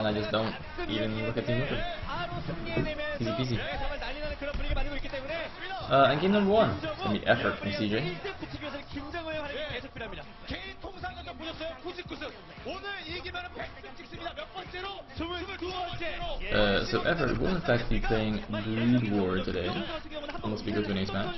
and I just don't even look at Team Liquid. Easy peasy. And game number 1, it's going to be Effort from CJ. So Effort will in fact be playing Brood War today, unless we go to an ace match.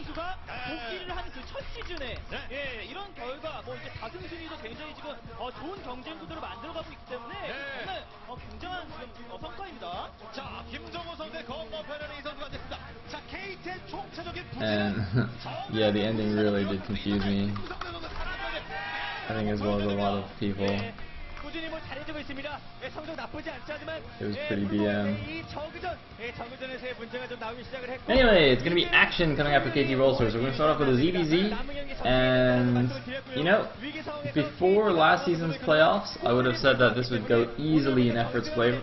And yeah, the ending really did confuse me, I think, as well as a lot of people. It was pretty BM. Anyway, it's going to be action coming up for KT Rolster. So we're going to start off with a ZBZ. And, you know, before last season's playoffs, I would have said that this would go easily in Effort's favor.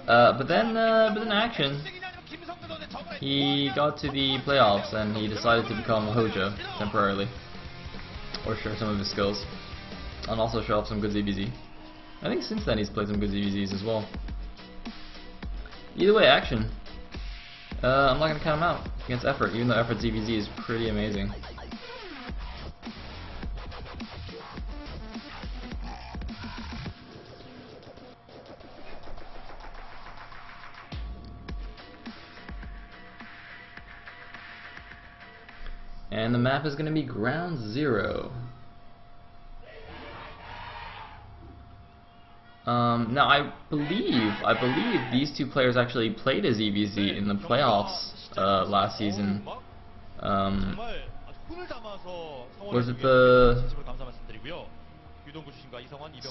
But then action, he got to the playoffs and he decided to become a Hojo temporarily, or share some of his skills, and also show off some good ZBZ. I think since then he's played some good ZBZs as well. Either way, action. I'm not going to count him out against Effort, even though Effort's ZBZ is pretty amazing. And the map is going to be Ground Zero. Now I believe these two players actually played as EBZ in the playoffs last season. Was it the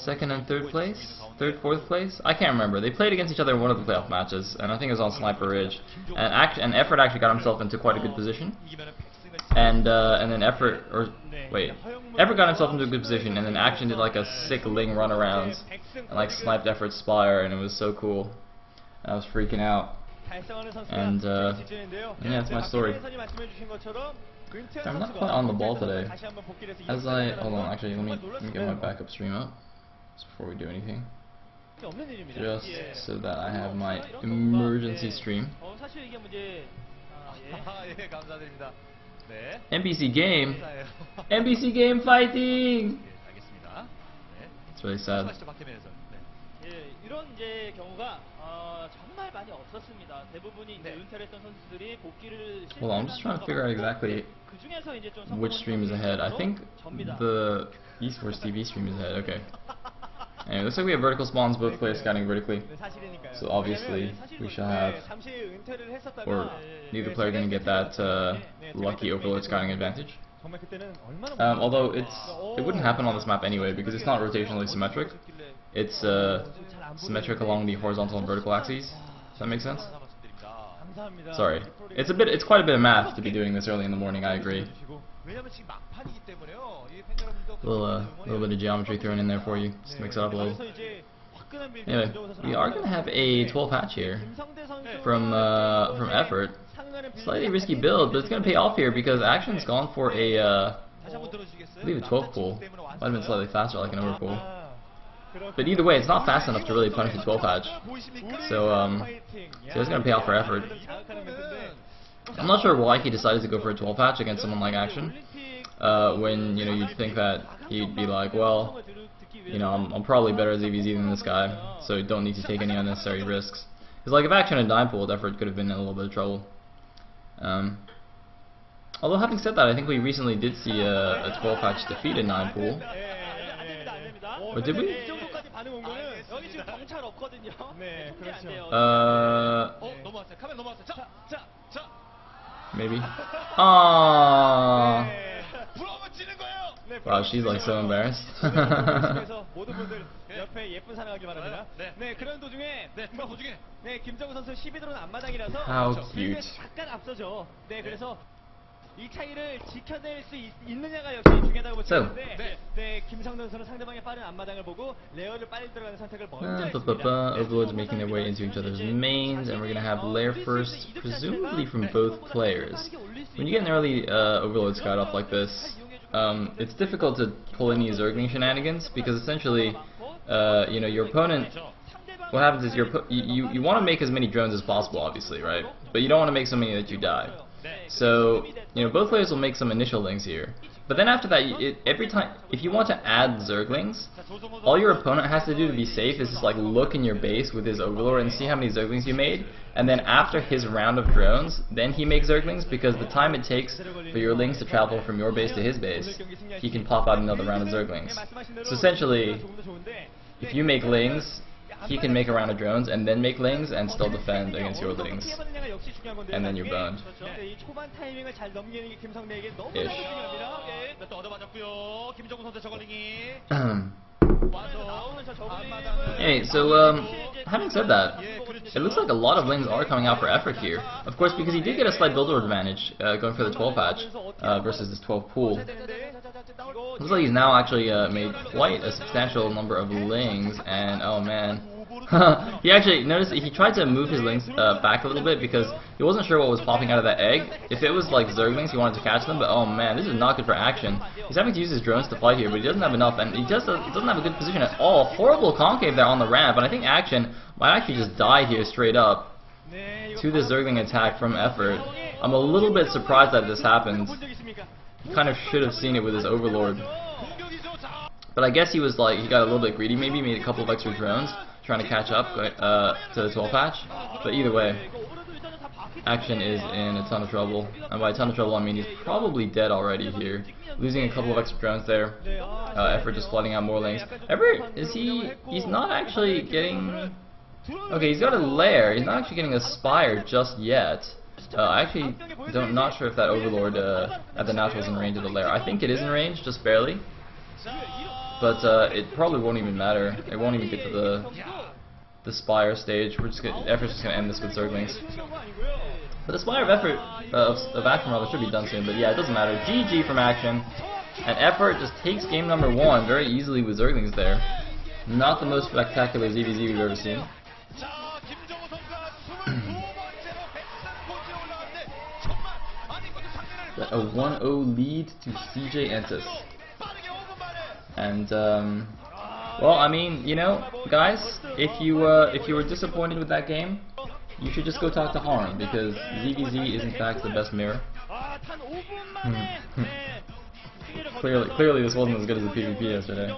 second and third place? Fourth place? I can't remember. They played against each other in one of the playoff matches, and I think it was on Sniper Ridge. And Effort actually got himself into quite a good position. And then Effort got himself into a good position, and then Action did like a sick Ling run around and like sniped Effort's Spire, and it was so cool. I was freaking out. And yeah, that's my story. I'm not quite on the ball today. Hold on, actually, let me get my backup stream up just before we do anything. Just so that I have my emergency stream. NBC game fighting! It's really sad. Hold on, I'm just trying to figure out exactly which stream is ahead. I think the Esports TV stream is ahead, okay. Anyway, it looks like we have vertical spawns, both players scouting vertically. So obviously we shall have, or neither player going to get that lucky Overlord scouting advantage. Although it wouldn't happen on this map anyway, because it's not rotationally symmetric. It's symmetric along the horizontal and vertical axes. Does that make sense? Sorry, it's quite a bit of math to be doing this early in the morning. I agree. A little bit of geometry thrown in there for you, just to mix it up a little. Anyway, we are going to have a 12 hatch here from Effort. Slightly risky build, but it's going to pay off here because Action's gone for a, I believe a 12 pool. Might have been slightly faster, like an overpool. But either way, it's not fast enough to really punish the 12 hatch. So it's going to pay off for Effort. I'm not sure why he decided to go for a 12 hatch against someone like Action. When, you know, you'd think that he'd be like, well, you know, I'm probably better as EVZ than this guy, so you don't need to take any unnecessary risks. Because, like, if Action had 9 pooled, Effort could have been in a little bit of trouble. Although, having said that, I think we recently did see a 12 hatch defeat a 9 pool. Or did we? Maybe. Aww. Wow, she's like so embarrassed. How cute. So, Overlords making their way into each other's mains, and we're gonna have Lair first, presumably from both players. When you get an early Overlord scout off like this, it's difficult to pull any Zergling shenanigans because essentially, you know, your opponent. What happens is you want to make as many drones as possible, obviously, right? But you don't want to make so many that you die. So, you know, both players will make some initial lings here. But then after that, every time, if you want to add Zerglings, all your opponent has to do to be safe is just like look in your base with his Overlord and see how many Zerglings you made. And then after his round of drones, then he makes Zerglings, because the time it takes for your lings to travel from your base to his base, he can pop out another round of Zerglings. So essentially, if you make lings, he can make a round of drones and then make lings and still defend against your lings. And then you're boned. Ish. Hey, so having said that, it looks like a lot of lings are coming out for effort here. Of course, because he did get a slight builder advantage going for the 12 patch versus this 12 pool. Looks like he's now actually made quite a substantial number of lings, and oh man. He actually, noticed he tried to move his lings back a little bit because he wasn't sure what was popping out of that egg. If it was like Zerglings, he wanted to catch them, but oh man, this is not good for action. He's having to use his drones to fight here, but he doesn't have enough, and he doesn't have a good position at all. Horrible concave there on the ramp, and I think Action might actually just die here straight up to the Zergling attack from effort. I'm a little bit surprised that this happened. Kind of should have seen it with his Overlord. But I guess he was like, he got a little bit greedy maybe, made a couple of extra drones, trying to catch up to the 12 patch. But either way, Action is in a ton of trouble. And by a ton of trouble, I mean he's probably dead already here. Losing a couple of extra drones there. Effort just flooding out more lanes. Effort, he's not actually getting... Okay, he's got a lair. He's not actually getting a spire just yet. I actually not sure if that Overlord at the natural is in range of the lair. I think it is in range, just barely. But it probably won't even matter. It won't even get to the Spire stage. Effort's just gonna end this with Zerglings. But the Spire of Effort of Action rather should be done soon. But yeah, it doesn't matter. GG from Action, and Effort just takes game number 1 very easily with Zerglings there. Not the most spectacular ZVZ we've ever seen. But a 1-0 lead to CJ Entis. And well, I mean, you know, guys, if you were disappointed with that game, you should just go talk to Harm, because ZVZ is in fact the best mirror. Clearly this wasn't as good as the PvP yesterday.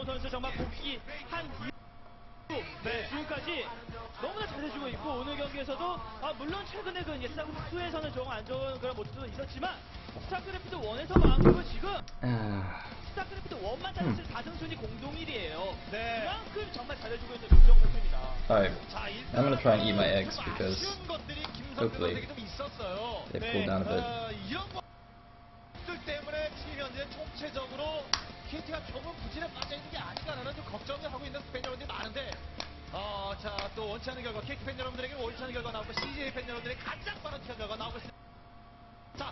너무나 잘해주고 있고 오늘 경기에서도 물론 최근에 그 스타크래프트2에서는 좀 안 좋은 그런 모습도 있었지만 스타크래프트 1에서만큼은 지금 스타크래프트 1만 잘했을 4승순위 공동 1위예요. 그만큼 정말 잘해주고 있는 윤정 선수입니다. Alright, I'm gonna try and eat my eggs because hopefully they pull down a bit. 때문에 지금 현재 총체적으로 KT가 조금 부진에 빠져 있는 게 아닌가라는 좀 걱정을 하고 있는 팬 여러분들이 많은데. 자, 또 원치 않는 결과, KT 팬 여러분들에게 원치 않는 결과 나오고 CJ 팬 여러분들에게 가장 많은 결과가 나오고 있습니다. 자,